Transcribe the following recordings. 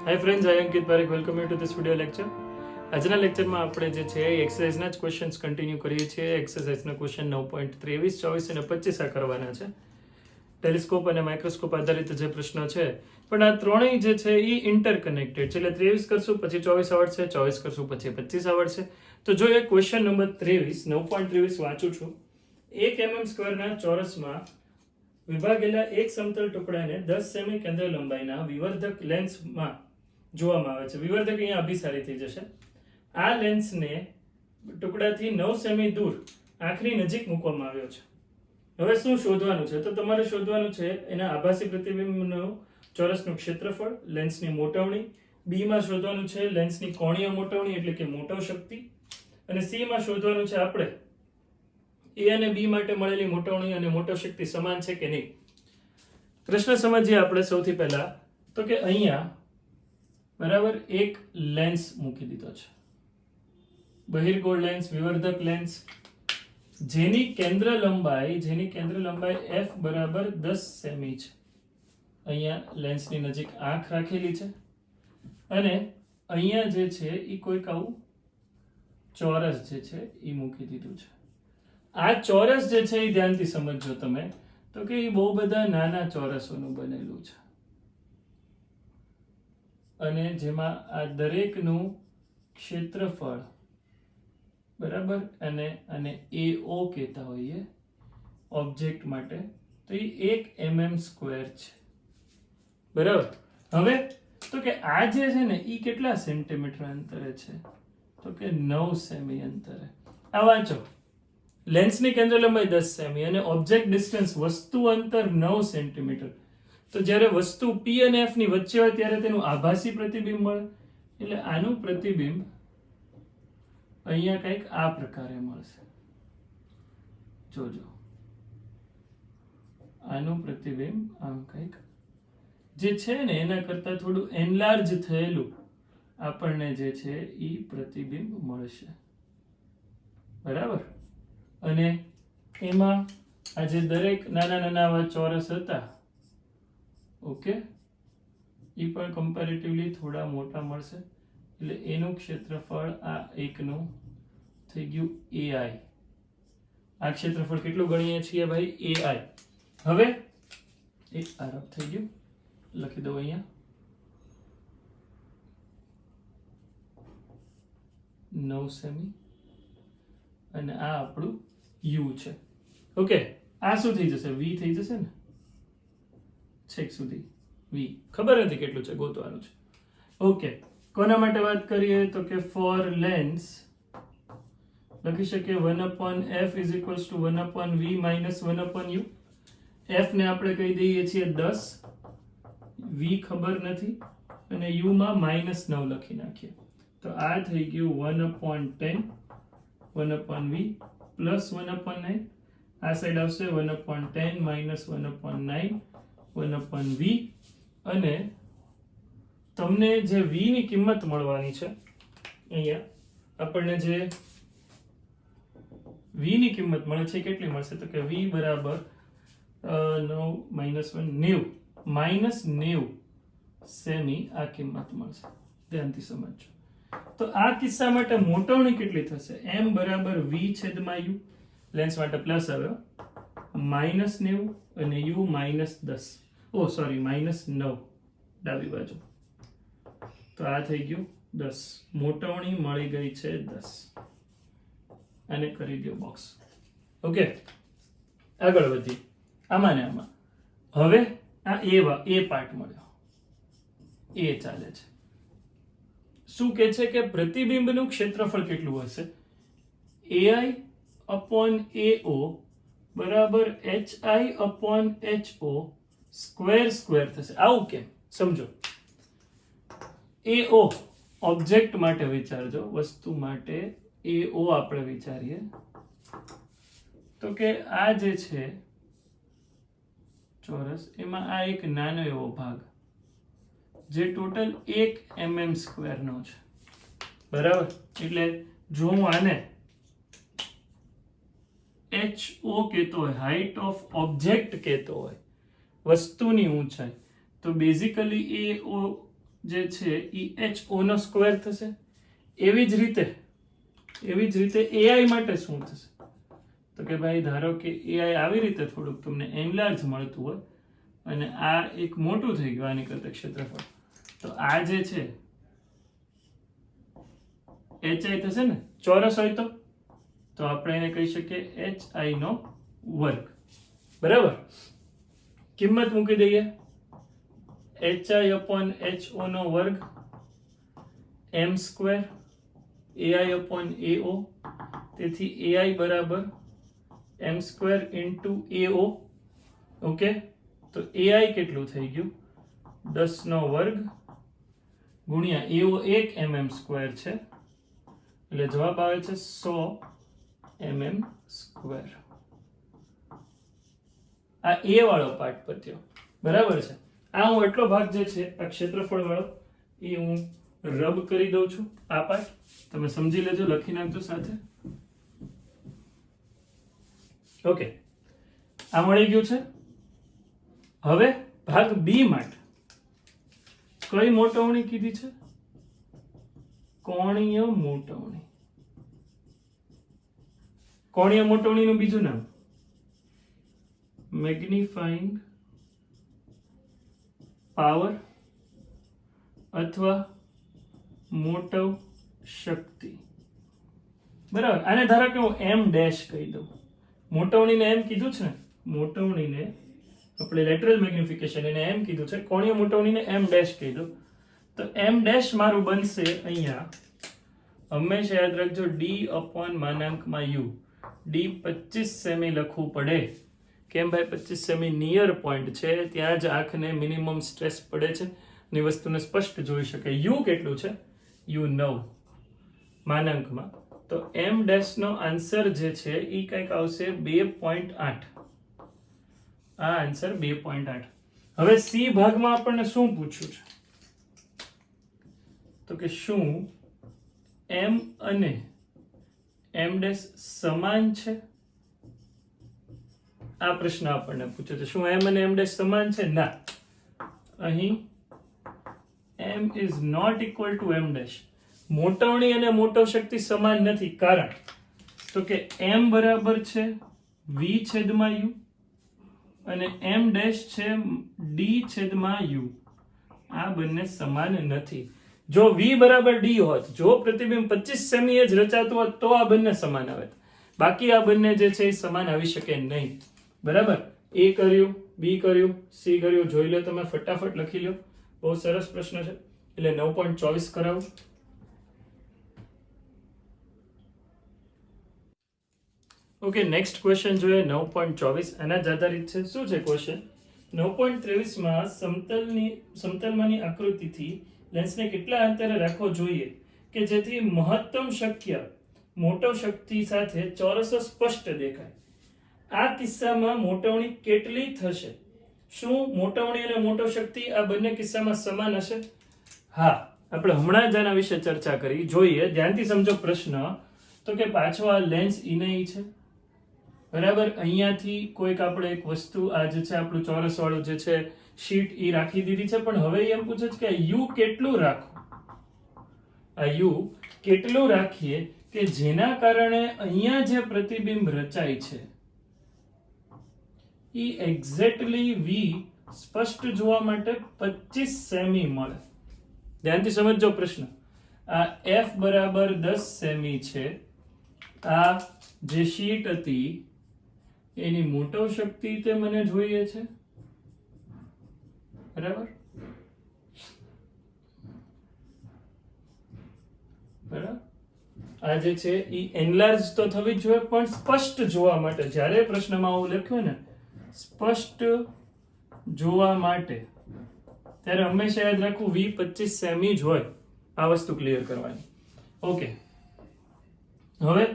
Hi friends, I Ankit Parekh. Welcome you to this video lecture. આજના લેક્ચરમાં આપણે જે છે એ એક્સરસાઇઝના જ ક્વેશ્ચન્સ કન્ટિન્યુ કરીએ છીએ. એક્સરસાઇઝના ક્વેશ્ચન 9.23, 24 અને 25 આ કરવાના છે. ટેલિસ્કોપ અને માઇક્રોસ્કોપ આધારિત જે પ્રશ્નો છે, પણ આ ત્રણેય જે છે એ ઇન્ટરકનેક્ટેડ છે. એટલે 23 કરશું પછી 24 આવડશે, 24 કરશું પછી 25 આવડશે. તો જો એ ક્વેશ્ચન નંબર 23, 9.23 વાંચું છું. 1 mm સ્ક્વેરના ચોરસમાં વિભાગેલા એક સમતલ ટુકડાને 10 સેમી કેન્દ્ર લંબાઈના વિવર્ધક લેન્સમાં જોવામાં આવે છે. વિવર્ધક અહીંયા અભિસારી થઈ જશે. આ લેન્સને ટુકડાથી 9 સેમી દૂર આંખની નજીક મૂકવામાં આવ્યો છે. હવે શું શોધવાનું છે? તો તમારે શોધવાનું છે એના આભાસી પ્રતિબિંબનું ચોરસનું ક્ષેત્રફળ, લેન્સની મોટવણી. બી માં શોધવાનું છે લેન્સની કોણીય મોટવણી એટલે કે મોટવ શક્તિ. અને સી માં શોધવાનું છે આપણે એ અને બી માટે મળેલી મોટવણી અને મોટવ શક્તિ સમાન છે કે નહીં. પ્રશ્ન સમજીએ આપણે સૌથી પહેલા. તો કે અહીંયા બરાબર એક લેન્સ મૂકી દીધો છે, બહિર્ગોળ લેન્સ, વિવર્ધક લેન્સ, જેની કેન્દ્ર લંબાઈ f બરાબર 10 સેમી છે. અહીંયા લેન્સની નજીક આંખ રાખેલી છે અને અહીંયા જે છે એ કોઈક આવું ચોરસ જે છે એ મૂકી દીધું છે. આ ચોરસ જે છે એ ધ્યાનથી સમજજો તમે. તો કે એ બહુ બધા નાના ચોરસોનું બનેલું છે અને જેમાં આ દરેકનું ક્ષેત્રફળ બરાબર અને AO કહેતા હોઈએ ઓબ્જેક્ટ માટે, તો એ 1 mm સ્ક્વેર છે. બરાબર. હવે તો કે આ જે છે ને એ કેટલા સેન્ટીમીટર અંતરે છે? તો કે 9 સેમી અંતરે. આ વાંચો, લેન્સની કેન્દ્ર લંબાઈ 10 સેમી અને ઓબ્જેક્ટ ડિસ્ટન્સ વસ્તુ અંતર 9 સેન્ટીમીટર. તો જ્યારે વસ્તુ P અને F ની વચ્ચે હોય ત્યારે તેનું આભાસી પ્રતિબિંબ મળે. એટલે આનું પ્રતિબિંબ અહીંયા કંઈક આ પ્રકારે મળશે. જોજો, આનું પ્રતિબિંબ આમ કંઈક જે છે ને એના કરતા થોડું એનલાર્જ થયેલું આપણને જે છે એ પ્રતિબિંબ મળશે. બરાબર. અને એમાં આ જે દરેક નાના નાના આવા ચોરસ હતા, ઓકે, એ પણ કમ્પેરેટિવલી થોડા મોટા મળશે. એટલે એનું ક્ષેત્રફળ આ એકનું થઈ ગયું AI. આ ક્ષેત્રફળ કેટલું ગણીએ છીએ ભાઈ? AI. હવે એક આરબ થઈ ગયું, લખી દઉં અહીંયા 9 સેમી અને આ આપણું U છે. ઓકે, આ શું થઈ જશે? V થઈ જશે ને, છેક સુધી V. ખબર નથી કેટલું છે, ગોતવાનું છે. ઓકે, કોના માટે વાત કરીએ? તો કે ફોર લેન્સ લખી શકીએ 1/f is equals to 1/v minus 1/u. f ને આપણે કહી દઈએ છીએ 10, v ખબર નથી અને u માં -9 લખી નાખીએ. તો આ થઈ ગયું 1/10 1/v plus 1/9. આ સાઈડ આવશે 1/10 minus 1/9 1/v. અને તમને જે v ની કિંમત મળવાની છે, અહીંયા આપણને જે v ની કિંમત મળે છે કેટલી મળશે? તો કે v બરાબર 9 -1 90 સેમી આ કિંમત મળશે. ધ્યાનથી સમજજો. તો આ કિસ્સા માટે મોટવણી કેટલી થશે? m બરાબર v છેદમાં u. લેન્સ માટે પ્લસ આવ્યો, -90 અને u -10. ઓ સોરી, -9 ડાબી બાજુ. તો આ થઈ ગયું 10. મોટવણી મળી ગઈ છે 10. આને કરી દો બોક્સ. ઓકે, આગળ વધી આમાં ને આમાં. હવે આ એ પાર્ટ મળ્યો, એ ચાલે છે. શું કે છે કે પ્રતિબિંબનું ક્ષેત્રફળ કેટલું હશે? AI/AO બરાબર HI/HO સ્ક્વેર થશે. આવું કેમ? સમજો. AO ઓબ્જેક્ટ માટે વિચારજો, વસ્તુ માટે AO આપણે વિચારીએ તો કે આ જે છે ચોરસ, એમાં આ એક નાનો એવો ભાગ જે ટોટલ 1 mm સ્ક્વેરનો છે. બરાબર. એટલે જો હું આને HO કહેતો હોય, હાઇટ ઓફ ઓબ્જેક્ટ કહેતો હોય, વસ્તુની ઊંચાઈ, તો બેઝિકલી AO જે છે એ HO નો સ્ક્વેર થશે. એવી જ રીતે AI માટે શું થશે? તો કે ભાઈ ધારો કે AI આવી રીતે થોડુંક તમને એનલાર્જ મળતું હોય અને આ એક મોટું થઈ ગયું આની કરતા ક્ષેત્રફળ, તો આ જે છે HI થશે ને, ચોરસ હોય તો આપણે એને કહી શકીએ HI નો વર્ગ. બરાબર, કિંમત મૂકી દઈએ HI/HO નો વર્ગ m સ્ક્વેર AI/AO. તેથી AI બરાબર m square into AO. Okay, તો AI કેટલું થઈ ગયું? 10 નો વર્ગ ગુણ્યા AO 1 mm સ્ક્વેર છે, એટલે જવાબ આવે છે 100 mm સ્ક્વેર. આ એ વાળો પાર્ટ પત્યો. બરાબર છે. આ હું એટલો ભાગ જે છે આ ક્ષેત્રફળ વાળો એ હું રબ કરી દઉં છું. આ પાર્ટ તમે સમજી લેજો, લખી નાખજો સાથે. ઓકે, આ મળી ગયું છે. હવે ભાગ બી માટે કઈ મોટવણી કીધી છે? કોણીય મોટવણી. કોણીય મોટવણીનું બીજું નામ મેગ્નિફાઇંગ પાવર અથવા મોટવ શક્તિ. બરાબર, આને ધારો કે હું એમ ડેશ કહી દઉં. મોટવણીને એમ કીધું છે, મોટવણીને આપણે લેટરલ મેગ્નિફિકેશન એને એમ કીધું છે, કોણીય મોટવણીને એમ ડેશ કહી દઉં. તો એમ ડેશ મારું બનશે અહીંયા, હંમેશા યાદ રાખજો D/(u). D 25 સેમી લખવું પડે. કેમ ભાઈ? 25 સેમી નિયર પોઈન્ટ છે, ત્યાં જ આંખને મિનિમમ સ્ટ્રેસ પડે છે અને વસ્તુને સ્પષ્ટ જોઈ શકે. U કેટલું છે? U 9 માનાંકમાં. તો એમ ડેશ નો આન્સર જે છે એ કંઈક આવશે 2.8. આ આન્સર 2.8. હવે સી ભાગમાં આપણને શું પૂછ્યું છે? તો કે શું એમ અને એમ ડેશ સમાન છે? આ પ્રશ્ન આપણને પૂછ્યો છે. શું એમ અને એમ ડેશ સમાન છે? ના, અહીં M is not equal to M dash. મોટવણી અને મોટવ શક્તિ સમાન નથી. કારણ તો કે એમ બરાબર છે V/U અને એમ ડેશ છે D/U. આ બંને સમાન નથી. જો V બરાબર D હોત, જો પ્રતિબિંબ 25 સેમી જ રચાતું હોત તો આ બંને સમાન આવે. બાકી આ બંને જે છે એ સમાન આવી શકે નહીં. બરાબર, A કર્યું, B કર્યું, C કર્યું, જોઈ લો તમે, ફટાફટ લખી લો. બહુ સરસ પ્રશ્ન છે, એટલે 9.24 કરાવું. ઓકે, નેક્સ્ટ ક્વેશ્ચન જોઈએ 9.24. આના જ આધારિત છે. શું છે ક્વેશ્ચન? 9.23 માં સમતલમાંની આકૃતિથી લેન્સને કેટલા અંતરે રાખવો જોઈએ કે જેથી મહત્તમ શક્ય મોટવ શક્તિ સાથે ચોરસો સ્પષ્ટ દેખાય? આ કિસ્સામાં મોટવણી કેટલી થશે? શું મોટવણી અને મોટવ શક્તિ આ બંને કિસ્સામાં સમાન હશે? હા, આપણે હમણાં જ આના વિશે ચર્ચા કરી. જોઈએ, ધ્યાનથી સમજો પ્રશ્ન. તો કે પાછો આ લેન્સ ઈ છે. બરાબર, અહીંયાથી કોઈક આપણે એક વસ્તુ આ જે છે આપણું ચોરસ વાળું જે છે શીટ ઈ રાખી દીધી છે, પણ હવે એમ પૂછે છે કે યુ કેટલું રાખવું? આ યુ કેટલું રાખીએ કે જેના કારણે અહીંયા જે પ્રતિબિંબ રચાય છે ઈ એક્ઝેક્ટલી વી સ્પષ્ટ જોવા માટે 25 સેમી મળે. ધ્યાનથી સમજજો પ્રશ્ન. આ F બરાબર 10 સેમી છે. આ જે શીટ હતી એની મોટવ શક્તિ તે મને જોઈએ છે. બરાબર, આ જે છે એ એનલાર્જ તો થવી જ જોઈએ, પણ સ્પષ્ટ જોવા માટે. જ્યારે પ્રશ્નમાં આવું લખ્યું ને સ્પષ્ટ જોવા માટે, ત્યારે હંમેશા યાદ રાખવું V 25 સેમી જ હોય. આ વસ્તુ ક્લિયર કરવાની. ઓકે, હવે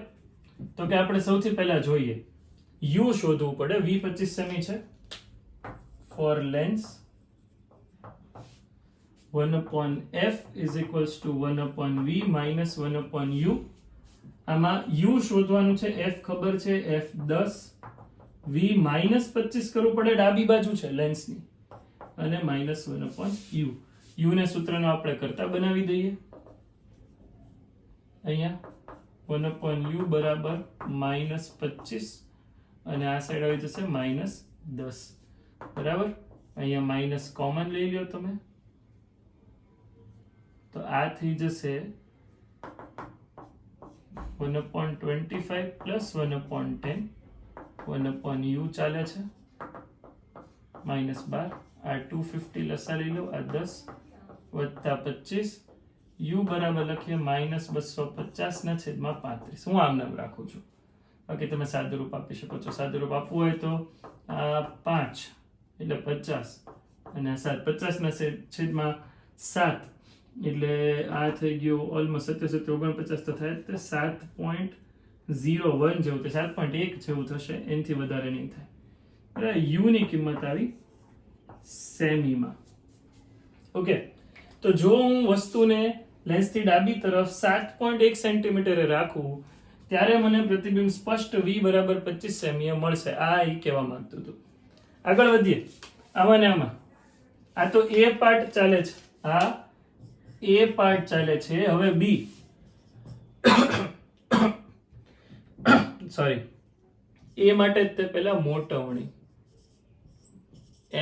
તો કે આપણે સૌથી પહેલા જોઈએ U શોધવું પડે. V 25 સેમી છે. For lens 1/f is equals to 1/v minus 1/u. આમાં U શોધવાનું છે. F ખબર છે, F 10, V -25 કરવું પડે, ડાબી બાજુ છે લેન્સની, અને -1/u. યુ ને સૂત્રનો આપણે કરતા બનાવી દઈએ. અહીંયા 1/u બરાબર -25 અને આ સાઈડ આવી જશે -10. બરાબર. અહીંયા માઇનસ કોમન લઈ લો તમે, તો આ થઈ જશે 1/25 પ્લસ 1/10. 1/u ચાલે છે -12. આ 250 લસા લઈ લો, આ 10 વત્તા 25. u બરાબર લખીએ -250 ના છેદમાં 35. હું આમ નામ રાખું છું, બાકી તમે સાદુરૂપ આપી શકો છો. સાદુરૂપ આપવું હોય તો 5 એટલે 50 અને 7, 50 ના છેદમાં 7 એટલે આ થઈ ગયું ઓલમોસ્ટ 47 તો થાય તો 7.01 જેવું, તો 7.1 જેવું થશે, એનાથી વધારે નહીં થાય. બરાબર. યુ ની કિંમત આવી સેમીમાં. ઓકે, તો જો હું વસ્તુને લેન્સથી ડાબી તરફ 7.1 સેન્ટીમીટરે રાખું ત્યારે મને પ્રતિબિંબ સ્પષ્ટ v બરાબર 25 સેમી મળશે. આ એ કહેવા માંગતું હતું. આગળ વધીએ. આમાં ને આમાં આ તો એ પાર્ટ ચાલે છે, આ એ પાર્ટ ચાલે છે. હવે બી સોરી એ માટે તે પહેલા મોટવણી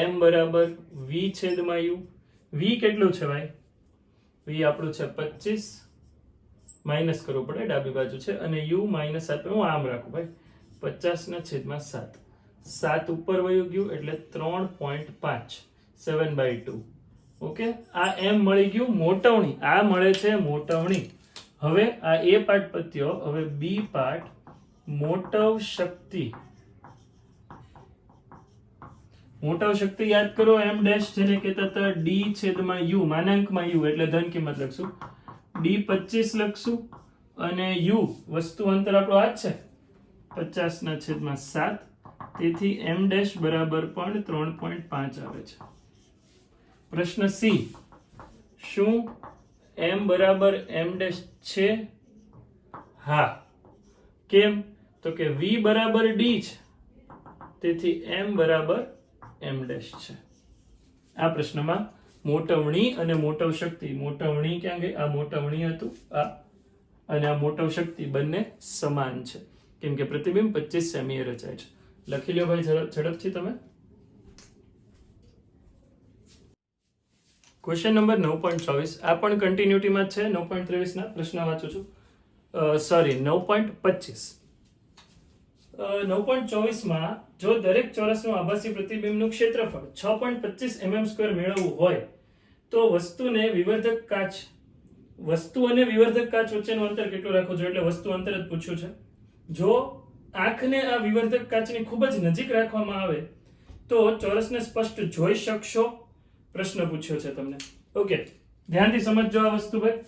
m બરાબર v છેદમાં u. v કેટલું છે ભાઈ? v આપણું છે 25, માઇનસ કરવું પડે, ડાબી બાજુ છે, અને u માઇનસ આપે. હું આમ રાખું ભાઈ, 50 ના છેદમાં 7. 7 ઉપર વયું ગયું એટલે 3.5, 7/2. ઓકે, આ m મળી ગયું મોટવણી. આ મળે છે મોટવણી. હવે આ એ પાર્ટ પત્યો. હવે બી પાર્ટ મોટવ શક્તિ. મોટવ શક્તિ યાદ કરો, m ડેશ જેને કહેતા હતા d છેદમાં u, માનાંકમાં u એટલે ધન કિંમત લખશું, d 25 લખશું, અને u વસ્તુ અંતર આપણો આ જ છે 50 ના છેદમાં 7. તેથી m ડેશ બરાબર પણ 3.5 આવે છે. પ્રશ્ન સી, શું m બરાબર m ડેશ છે? હા. કેમ? તો કે v બરાબર d છે, તેથી m બરાબર m ડેશ છે. આ પ્રશ્નમાં મોટવણી અને મોટવ શક્તિ, મોટવણી ક્યાં ગઈ? આ મોટવણી હતું આ, અને આ મોટવ શક્તિ બંને સમાન છે, કેમ કે પ્રતિબિંબ 25 સેમી રચાય છે. લખી લો ભાઈ ઝડપથી તમે. Question number 9.24. આ પણ કન્ટિન્યુટીમાં છે. 9.23 ના પ્રશ્ન વાંચું છું. સોરી 9.25. 9.24 માં જો દરેક ચોરસનું આભાસી પ્રતિબિંબનું ક્ષેત્રફળ 6.25 mm² મેળવવું હોય તો વસ્તુ અને વિવર્ધક કાચ વચ્ચેનું અંતર કેટલું રાખવું જોઈએ? એટલે વસ્તુ અંતર જ પૂછ્યું છે. જો આંખને આ વિવર્ધક કાચની ખૂબ જ નજીક રાખવામાં આવે તો ચોરસને સ્પષ્ટ જોઈ શકશો? પ્રશ્ન પૂછ્યો છે તમને. ઓકે, ધ્યાનથી સમજજો આ વસ્તુ ભાઈ.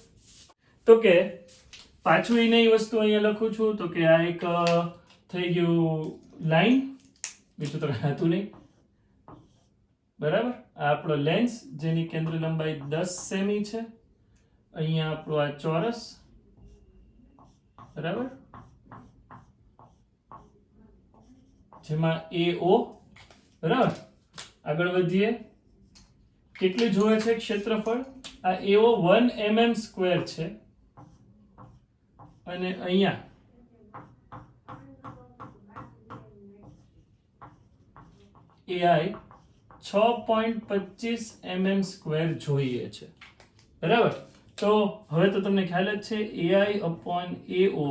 તો કે પાછું એ નહીં વસ્તુ અહીંયા લખું છું, તો કે આ એક થઈ ગયું લાઈન, બીજું તો હતું નહીં. બરાબર. આ આપણો લેન્સ જેની કેન્દ્ર લંબાઈ 10 સેમી છે. અહીંયા આપણો આ ચોરસ, બરાબર, જેમાં AO. બરાબર. આગળ વધીએ. કેટલું જોવે છે ક્ષેત્રફળ? આ AO 1 mm² છે, અને અહીંયા AI 6.25 mm² જોઈએ છે. બરાબર. તો હવે તો તમને ખ્યાલ જ છે, AI/AO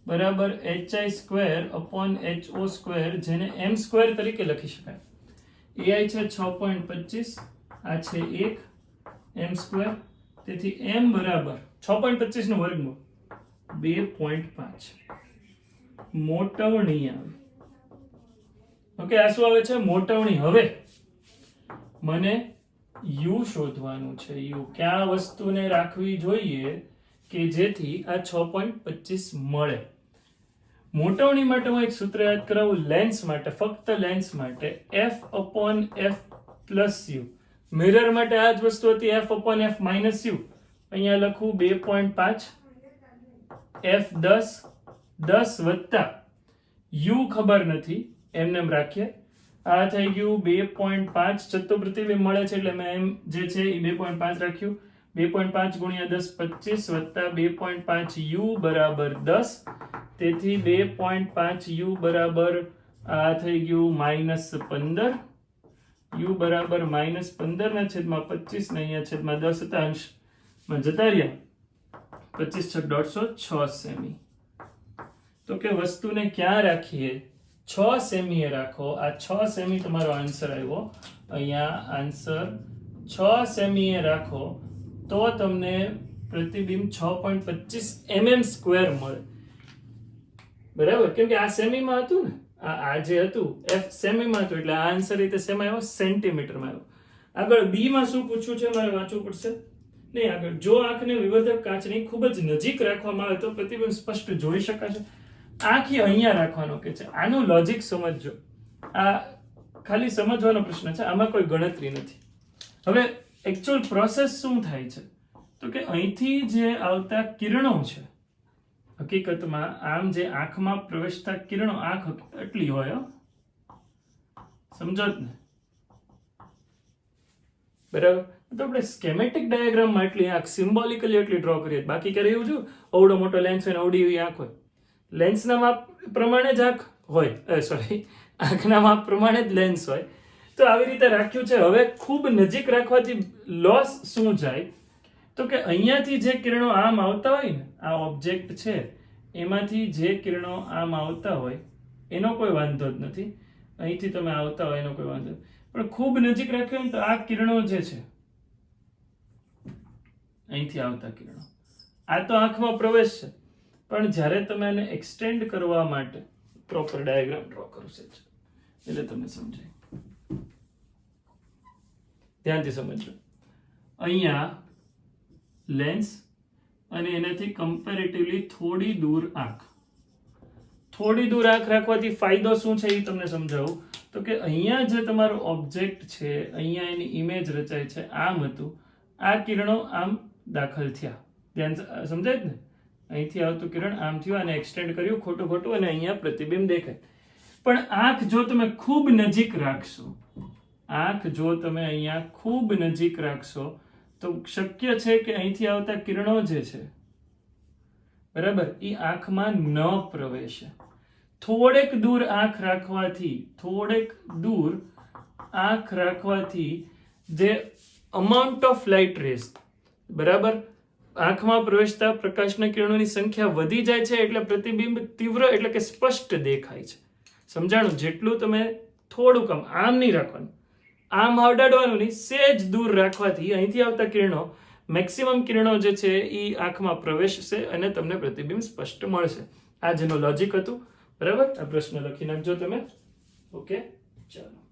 બરાબર HI²/HO², જેને m² તરીકે લખી શકાય. AI છે 6.25, આ છે 1 m², તેથી m બરાબર 6.25 નું વર્ગમૂળ 2.5. મોટવણી આવે. ઓકે, આ શું આવે છે? મોટવણી. હવે મને u શોધવાનું છે. u ક્યાં વસ્તુને રાખવી જોઈએ કે જેથી આ 6.25 મળે. મોટવણી માટે હું એક સૂત્ર યાદ કરાવું. લેન્સ માટે, ફક્ત લેન્સ માટે f/f + u. મિરર માટે આ જ વસ્તુ હતી, f/f - u. અહીંયા લખું 2.5, f 10 વત્તા u ખબર નથી, એમને એમ રાખીએ. આ થઈ ગયું 2.5 છઠ્ઠું પ્રતિબિંબ મળે છે એટલે મેં એમ જે છે એ 2.5 રાખ્યું 2.5 ગુણ્યા 10 25 વત્તા 2.5 u બરાબર 10 તેથી 2.5 u બરાબર આ થઈ ગયું -15 u બરાબર -15 ના છેદમાં 25 ને અહીંયા છેદમાં 10 હતા અંશમાં જતા રહ્યા 25 6 6 સેમી તો કે વસ્તુને ક્યાં રાખીએ 6 સેમીએ રાખો આ 6 સેમી તમારો આન્સર આવ્યો અહીંયા આન્સર 6 સેમીએ રાખો તો તમને પ્રતિબિંબ 6.25 mm સ્ક્વેર મળે બરાબર કેમ કે આ સેમીમાં હતું ને આ જે હતું f સેમીમાં હતું એટલે આ આન્સર રીતે શેમાં આવ્યો સેન્ટીમીટરમાં આવ્યો આગળ b માં શું પૂછ્યું છે મારે વાંચવું પડશે નહીં આગળ જો આંખને વિવર્ધક કાચની ખૂબ જ નજીક રાખવામાં આવે તો પ્રતિબિંબ સ્પષ્ટ જોઈ શકાશે આંખી અહીંયા રાખવાનો કે છે આનું લોજિક સમજજો આ ખાલી સમજવાનો પ્રશ્ન છે આમાં કોઈ ગણતરી નથી હવે એકચ્યુઅલ પ્રોસેસ શું થાય છે તો કે અહીંથી જે આવતા કિરણો છે હકીકતમાં આમ જે આંખમાં પ્રવેશતા કિરણો આંખ એટલી હોય સમજો જ ને બરાબર તો આપણે સ્કેમેટિક ડાયાગ્રામમાં એટલી આંખ સિમ્બોલિકલી એટલી ડ્રો કરીએ બાકી ક્યારે એવું જો અવડો મોટો લેન્સ હોય ને અવડી એવી આંખ હોય લેન્સના માપ પ્રમાણે જ આંખ હોય સોરી આંખના માપ પ્રમાણે જ લેન્સ હોય તો આવી રીતે રાખ્યું છે હવે ખૂબ નજીક રાખવાથી લોસ શું જાય તો કે અહીંયાથી જે કિરણો આમ આવતા હોય ને આ ઓબ્જેક્ટ છે એમાંથી જે કિરણો આમ આવતા હોય એનો કોઈ વાંધો જ નથી અહીંથી તમે આવતા હોય એનો કોઈ વાંધો પણ ખૂબ નજીક રાખ્યો ને તો આ કિરણો જે છે અહીંથી આવતા કિરણો આ તો આંખમાં પ્રવેશ છે પણ જ્યારે તમે એને એક્સટેન્ડ કરવા માટે પ્રોપર ડાયાગ્રામ ડ્રો કરું છે એટલે તમને સમજાય ધ્યાનથી સમજો અહીંયા લેન્સ અને એનાથી કમ્પેરેટિવલી થોડી દૂર આંખ રાખવાથી ફાયદો શું છે એ તમને સમજાવું તો કે અહીંયા જે તમારો ઓબ્જેક્ટ છે અહીંયા એની ઇમેજ રચાય છે આમ હતું આ કિરણો આમ દાખલ થયા ધ્યાન સમજાય જ ને અહીંથી આવતું કિરણ આમ થયું અને એક્સટેન્ડ કર્યું ખોટું અને અહીંયા પ્રતિબિંબ દેખાય પણ આંખ જો તમે ખૂબ નજીક રાખશો અહીંયા ખૂબ નજીક રાખશો તો શક્ય છે કે અહીંથી આવતા કિરણો જે છે બરાબર એ આંખમાં ન પ્રવેશે થોડેક દૂર આંખ રાખવાથી જે અમાઉન્ટ ઓફ લાઇટ રેઝ બરાબર આંખમાં પ્રવેશતા પ્રકાશના કિરણોની સંખ્યા વધી જાય છે એટલે પ્રતિબિંબ તીવ્ર એટલે કે સ્પષ્ટ દેખાય છે સમજાણું જેટલું તમે થોડુંક આમ નહીં રાખવાનું આમ અડાડવાનું નહીં સેજ દૂર રાખવાથી અહીંથી આવતા કિરણો મેક્સિમમ કિરણો જે છે એ આંખમાં પ્રવેશશે અને તમને પ્રતિબિંબ સ્પષ્ટ મળશે આ જેનો લોજિક હતું બરાબર આ પ્રશ્ન લખી નાખજો તમે ઓકે ચાલો